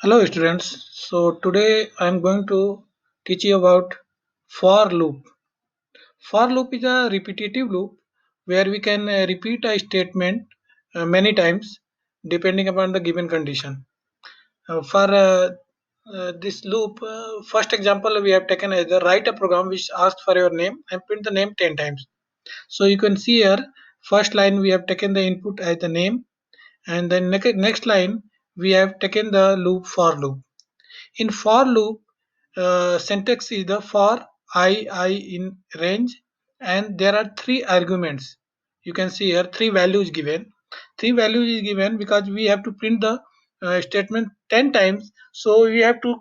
Hello students. So today I am going to teach you about for loop. For loop is a repetitive loop where we can repeat a statement many times depending upon the given condition. For this loop, first example we have taken as the write a program which asks for your name and print the name 10 times. So you can see here first line we have taken the input as the name, and then next line we have taken the loop for loop. In for loop, syntax is the for I in range, and there are three arguments. You can see here three values given. Three values is given because we have to print the statement 10 times. So we have to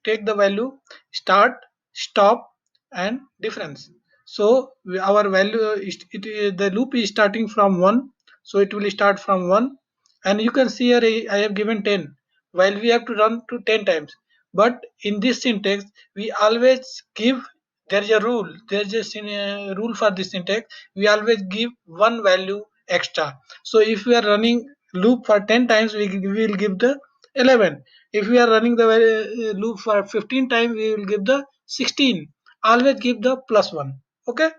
take the value start, stop, and difference. So our value the loop is starting from 1, so it will start from 1, and you can see here I have given 10 while we have to run to 10 times. But in this syntax we always give, there is a rule, there is a rule for this syntax. We always give one value extra. So if we are running loop for 10 times, we will give the 11. If we are running the loop for 15 times, we will give the 16. Always give the plus 1. Okay.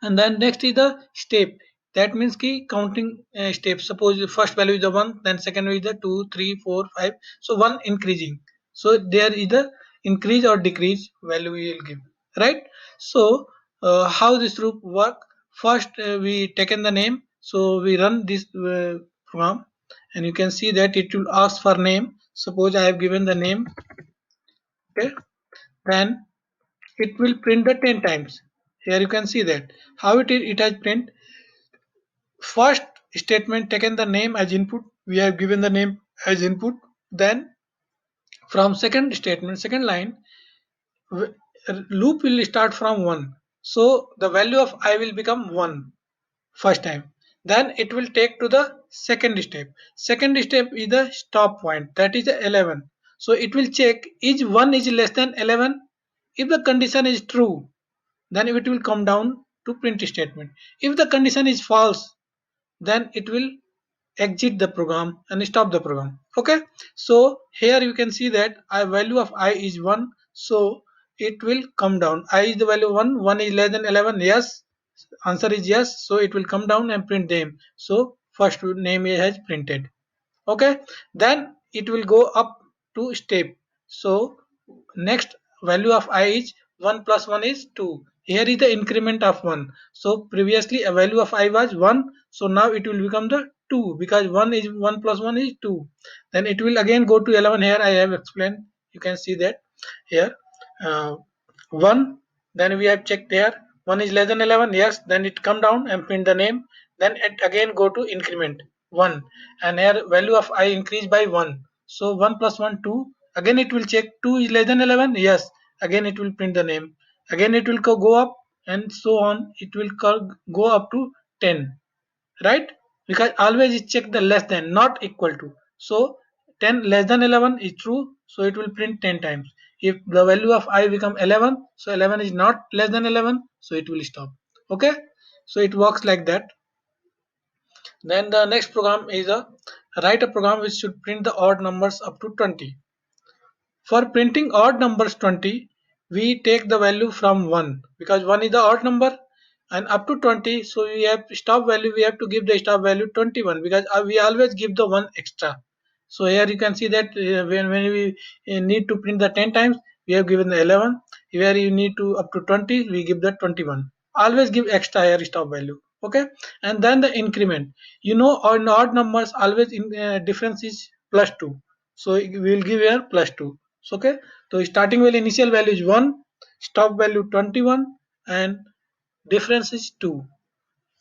And then next is the step. That means key counting steps. Suppose the first value is the 1, then second value is the 2, 3, 4, 5. So 1 increasing, so there is the increase or decrease value we will give, right? So how this loop work? First we taken the name, so we run this program, and you can see that it will ask for name. Suppose I have given the name. Okay. Then it will print the 10 times. Here you can see that how it has print. First statement taken the name as input, we have given the name as input. Then from second statement, second line, w- loop will start from 1. So the value of I will become 1 first time. Then it will take to the second step. Second step is the stop point, that is the 11. So it will check is 1 is less than 11. If the condition is true, then it will come down to print statement. If the condition is false, then it will exit the program and stop the program. Okay. So here you can see that I value of I is 1, so it will come down. I is the value 1, 1 is less than 11. Yes, answer is yes, so it will come down and print them. So first name has printed. Okay. Then it will go up to step. So next value of I is 1 plus 1 is 2. Here is the increment of 1. So previously a value of I was 1, so now it will become the 2 because 1 is 1 plus 1 is 2. Then it will again go to 11. Here I have explained, you can see that here uh, 1. Then we have checked there 1 is less than 11. Yes, then it come down and print the name. Then it again go to increment 1, and here value of I increase by 1. So 1 plus 1 2. Again it will check 2 is less than 11. Yes, again it will print the name. Again it will go up, and so on. It will go up to 10, right? Because always it check the less than, not equal to. So 10 less than 11 is true, so it will print 10 times. If the value of I become 11, so 11 is not less than 11, so it will stop. Okay. So it works like that. Then the next program is a write a program which should print the odd numbers up to 20. For printing odd numbers 20, we take the value from 1 because 1 is the odd number, and up to 20. So we have stop value, we have to give the stop value 21 because we always give the 1 extra. So here you can see that when we need to print the 10 times, we have given the 11. Where you need to up to 20, we give the 21. Always give extra here stop value. Okay. And then the increment. On odd numbers always in difference is plus 2. So we will give here plus 2. So, okay. So starting value, initial value is 1, stop value 21, and difference is 2.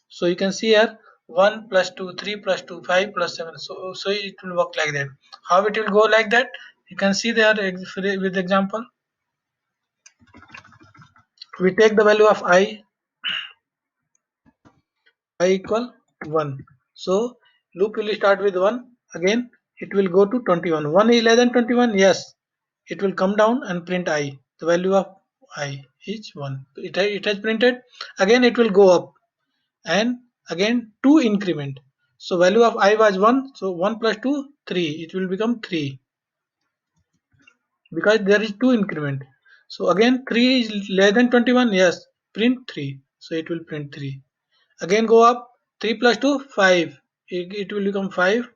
So you can see here 1 plus 2, 3 plus 2, 5 plus 7. So it will work like that. How it will go like that? You can see there with example. We take the value of I equal 1. So loop will start with 1. Again it will go to 21. 1 is less than 21. Yes, it will come down and print I. The value of I is 1. It has printed. Again it will go up, and again 2 increment. So value of I was 1, so 1 plus 2 3, it will become 3. because there is 2 increment. So again 3 is less than 21, yes, print 3. So it will print 3. Again go up, 3 plus 2, 5. It will become 5.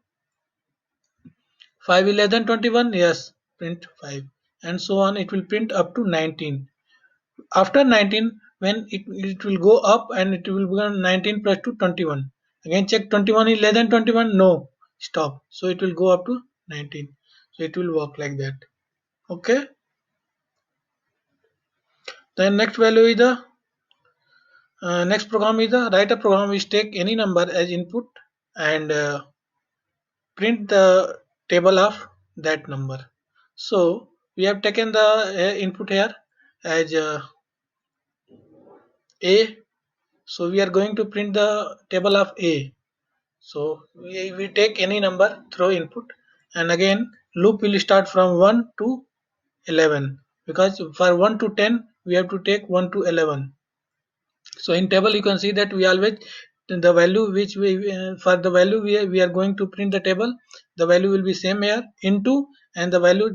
5 is less than 21, yes, print 5. And so on, it will print up to 19. After 19, when it will go up and it will become 19 plus 2, 21. Again check 21 is less than 21, no, stop. So it will go up to 19. So it will work like that. Okay. Then next value is the next program is the write a program which take any number as input and print the table of that number. So we have taken the input here as A. So we are going to print the table of A. So we take any number through input, and again loop will start from 1 to 11, because for 1 to 10 we have to take 1 to 11. So in table you can see that we always the value which we for the value we are going to print the table, the value will be same here into, and the value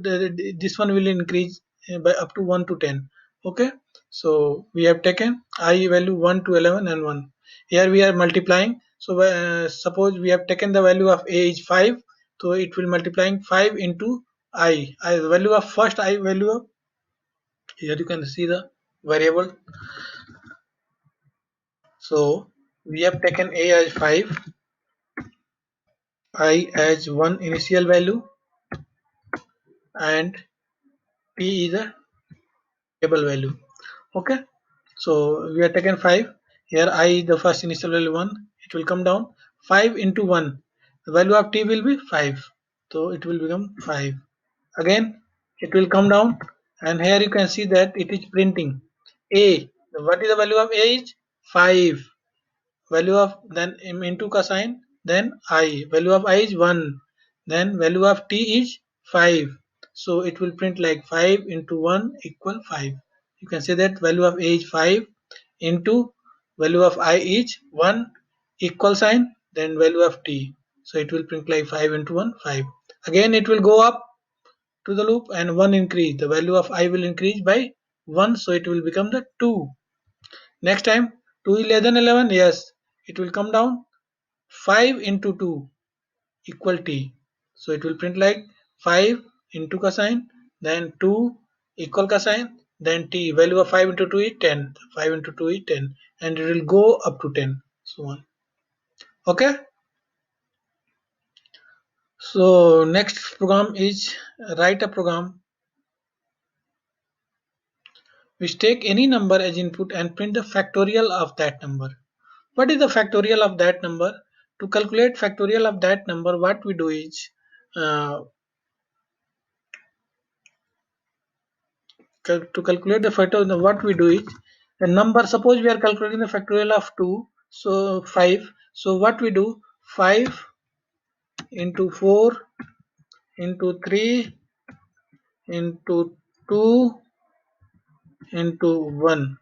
this one will increase by up to 1 to 10. Okay, so we have taken I value 1 to 11 and 1. Here we are multiplying. So suppose we have taken the value of a is 5, so it will multiplying 5 into I the value of first I value of, here you can see the variable. So we have taken a as 5, I as 1 initial value, and p is a table value. Okay, so we have taken 5. Here I the first initial value 1. It will come down 5 into 1. The value of t will be 5. So it will become 5. Again it will come down, and here you can see that it is printing a. What is the value of a is 5. Value of then into ka sign, then I value of I is 1, then value of t is 5. So it will print like 5 into 1 equal 5. You can say that value of a is 5 into value of I is 1 equal sign, then value of t. So it will print like 5 into 1 5. Again it will go up to the loop and 1 increase, the value of I will increase by 1, so it will become the 2. Next time 2 is less than 11, yes, it will come down 5 into 2 equal t. So it will print like 5 into ka sign, then 2 equal ka sign, then t. Value of 5 into 2 is 10. 5 into 2 is 10, and it will go up to 10. So on. Okay. So next program is write a program which take any number as input and print the factorial of that number. What is the factorial of that number? To calculate factorial of that number, what we do is uh, to calculate the factorial, what we do is the number. Suppose we are calculating the factorial of 2, so 5. So what we do, 5 into 4 into 3 into 2 into 1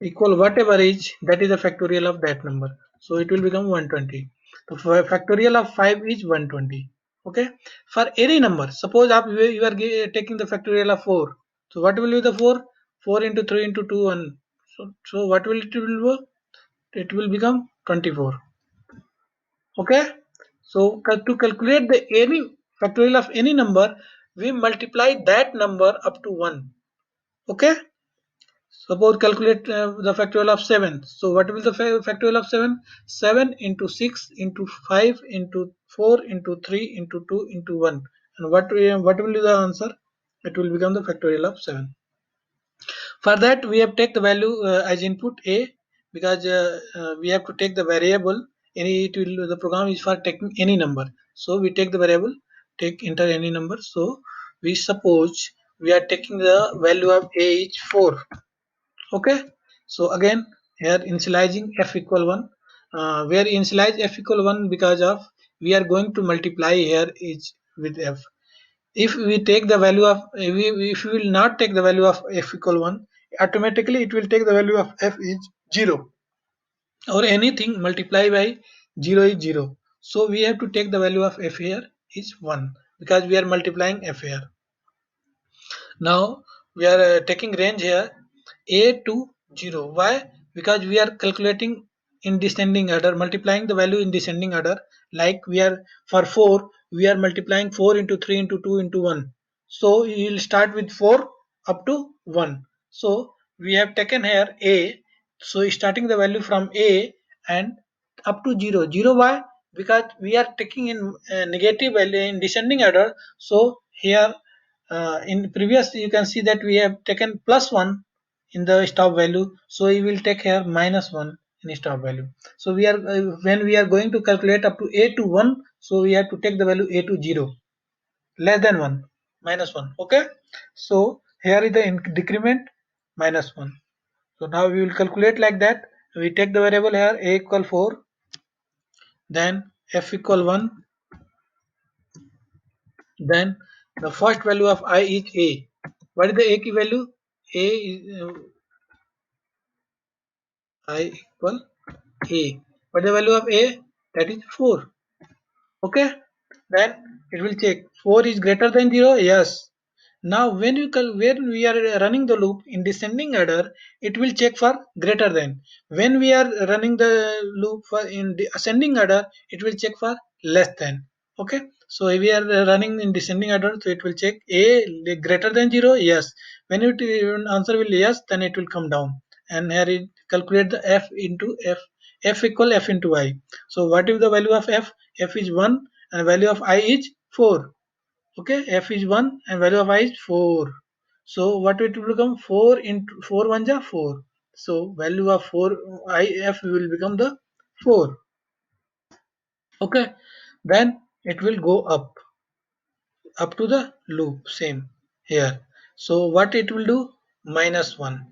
equal whatever is, that is the factorial of that number. So it will become 120. The factorial of 5 is 120. Okay, for any number, suppose you are taking the factorial of 4. So what will be the 4? 4 into 3 into 2 1. So what will it will work? It will become 24. Okay, so to calculate the any factorial of any number, we multiply that number up to 1. Okay, suppose calculate the factorial of 7. So what will the factorial of 7? 7 into 6 into 5 into 4 into 3 into 2 into 1. And what will be the answer? It will become the factorial of 7. For that we have take the value as input a, because we have to take the variable. Any it will, the program is for taking any number. So we take the variable, take enter any number. So we suppose we are taking the value of a is 4. Okay, so again here initializing f equal 1. We are initialize f equal 1 because of we are going to multiply here is with f. If we take the value of if we will not take the value of f equal 1, automatically it will take the value of f is 0, or anything multiply by 0 is 0. So we have to take the value of f here is 1, because we are multiplying f here. Now we are taking range here a to 0. Why? Because we are calculating in descending order, multiplying the value in descending order. Like we are for 4, we are multiplying 4 into 3 into 2 into 1. So you will start with 4 up to 1. So we have taken here a. So starting the value from a and up to 0. 0 why? Because we are taking in negative value in descending order. So here in previous you can see that we have taken plus 1 in the stop value, so we will take here minus 1 in stop value. So we are when we are going to calculate up to a to 1, so we have to take the value a to 0, less than 1, minus 1. Okay, so here is the decrement minus 1. So now we will calculate like that. We take the variable here a equal 4, then f equal 1, then the first value of I is a. What is the a key value? A is I equal a. What is the value of a? That is 4. Okay. Then it will check 4 is greater than 0. Yes. Now when we are running the loop in descending order, it will check for greater than. When we are running the loop for in the ascending order, it will check for less than. Okay. So if we are running in descending order, so it will check a greater than 0. Yes. When it answer will yes, then it will come down. And here it calculate the f into f. F equal f into I. So what is the value of f? F is 1 and value of I is 4. Okay, f is 1 and value of I is 4. So what it will become? 4 into 4 1 ja 4. So value of 4 I f will become the 4. Okay, then it will go up to the loop same here. So what it will do? Minus 1.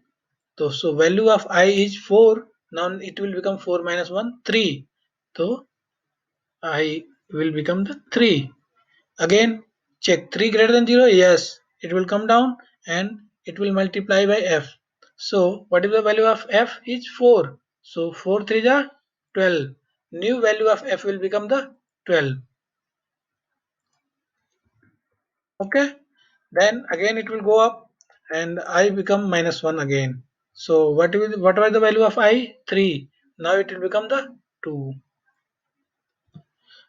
So value of I is 4. Now it will become 4 minus 1 3. So I will become the 3. Again check 3 greater than 0. Yes, it will come down and it will multiply by f. So what is the value of f is 4. So 4 3 are 12. New value of f will become the 12. Okay. Then again it will go up and I become minus 1 again. So what was the value of I? 3. Now it will become the 2.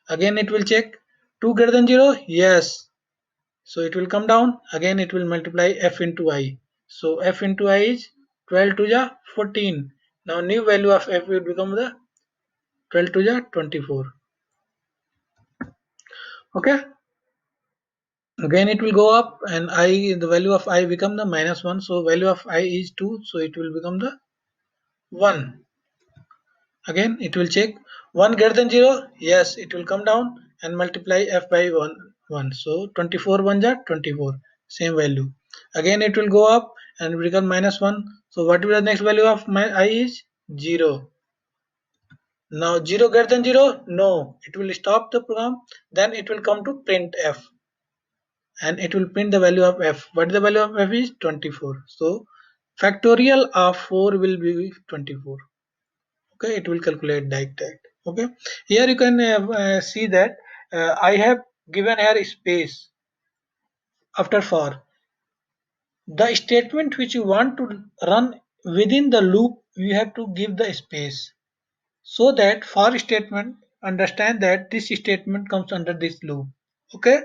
Again it will check 2 greater than 0. Yes. So it will come down. Again it will multiply f into I. So f into I is 12 to the 14. Now new value of f will become the 12 to the 24. Okay. Again it will go up and I the value of I become the minus 1. So value of I is 2. So it will become the 1. Again it will check 1 greater than 0. Yes, it will come down and multiply f by 1. So 24 1 ja 24. Same value. Again it will go up and become minus 1. So what will the next value of my I is? 0. Now 0 greater than 0? No. It will stop the program. Then it will come to print f. And it will print the value of f. What is the value of f is? 24. So factorial of 4 will be 24. Okay, it will calculate like that. Okay, here you can see that I have given here space after for the statement which you want to run within the loop. You have to give the space so that for statement understand that this statement comes under this loop. Okay,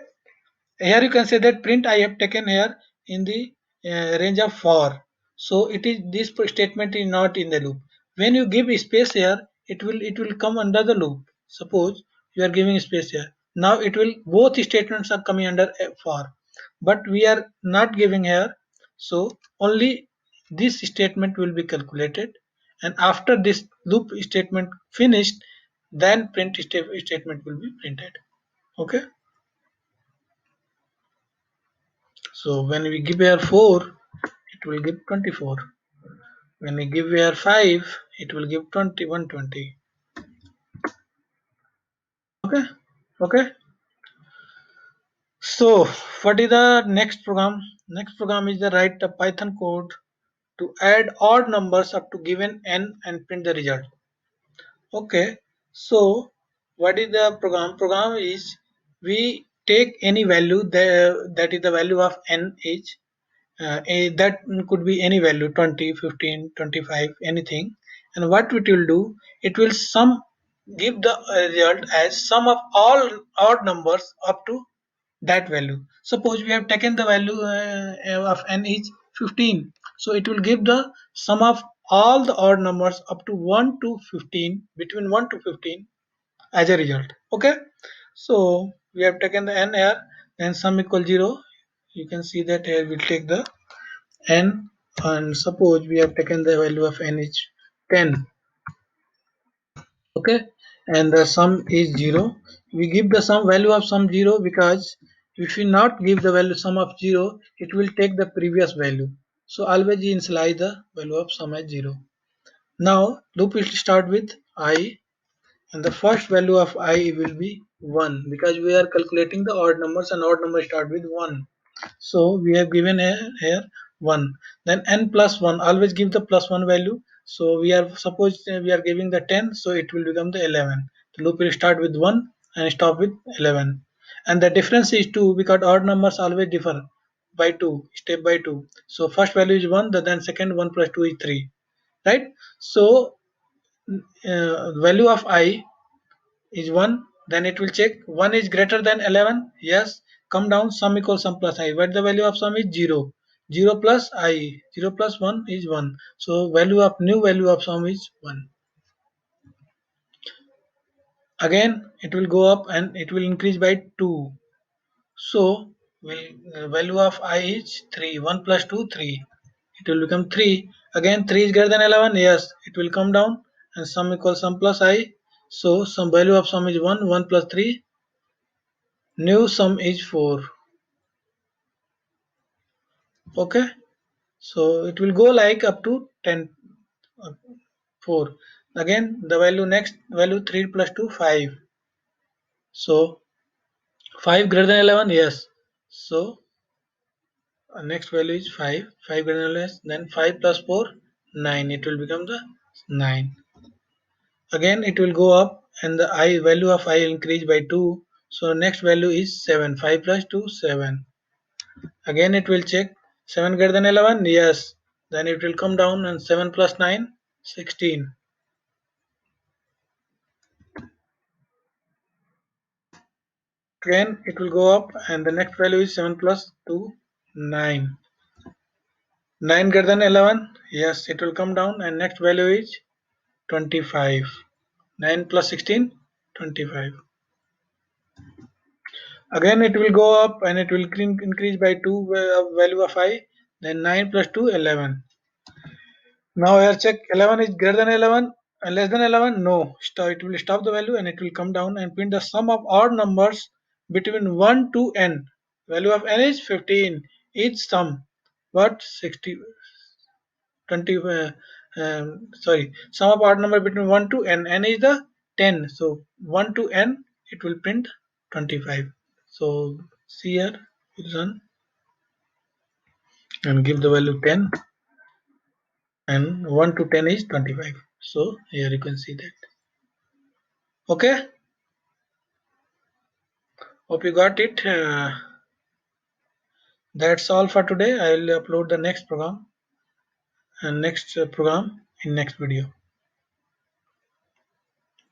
here you can say that print I have taken here in the range of for. So it is this statement is not in the loop. When you give space here, it will come under the loop. Suppose you are giving space here. Now it will both statements are coming under for, but we are not giving here. So only this statement will be calculated, and after this loop statement finished, then print statement will be printed. Okay. So when we give here 4, it will give 24. When we give here 5, it will give 120. Okay, okay. So what is the next program? Next program is the write a Python code to add odd numbers up to given n and print the result. Okay, so what is the program? Program is we take any value that is the value of n each, that could be any value, 20, 15, 25, anything. And what it will do, it will give the result as sum of all odd numbers up to that value. Suppose we have taken the value of n is 15, so it will give the sum of all the odd numbers up to 1 to 15, between 1 to 15 as a result. Okay, so we have taken the n here, then sum equal 0. You can see that here we'll take the n, and suppose we have taken the value of n is 10. Okay, and the sum is 0. We give the sum value of sum 0 because if we not give the value sum of 0, it will take the previous value. So always initialize the value of sum as 0. Now loop will start with I, and the first value of I will be 1 because we are calculating the odd numbers, and odd numbers start with 1. So we have given here 1. Then n plus 1, always give the plus 1 value. So we are, suppose we are giving the 10, so it will become the 11. The loop will start with 1 and stop with 11. And the difference is 2 because odd numbers always differ by 2, step by 2. So first value is 1, then second 1 plus 2 is 3, right? So value of I is 1, then it will check 1 is greater than 11. Yes, come down, sum equals sum plus I, but the value of sum is 0. 0 plus I, 0 plus 1 is 1. So new value of sum is 1. Again it will go up and it will increase by 2. So value of I is 3. 1 plus 2, 3. It will become 3. Again 3 is greater than 11. Yes, it will come down, and sum equals sum plus I. So some value of sum is 1. 1 plus 3, new sum is 4. Okay, so it will go like up to 10, uh, 4. Again the value, next value 3 plus 2, 5. So 5 greater than 11. Yes, so next value is 5. 5 greater than less, then 5 plus 4, 9. It will become the 9. Again it will go up, and the I value of I increase by 2. So next value is 7. 5 plus 2, 7. Again it will check 7 greater than 11. Yes, then it will come down, and 7 plus 9, 16. Again it will go up, and the next value is 7 plus 2, 9. 9 greater than 11. Yes, it will come down, and next value is 25. 9 plus 16, 25. Again it will go up, and it will increase by 2 value of I. Then 9 plus 2, 11. Now here check, 11 is greater than 11 and less than 11. No, it will stop the value, and it will come down and print the sum of odd numbers between 1 to n. Value of n is 15. Each sum, what, 60, 20, sorry, sum of odd number between 1 to n. N is the 10. So 1 to n, it will print 25. So see here, we run and give the value 10, and 1 to 10 is 25. So here you can see that. Okay, hope you got it. That's all for today. I will upload the next program and next program in next video.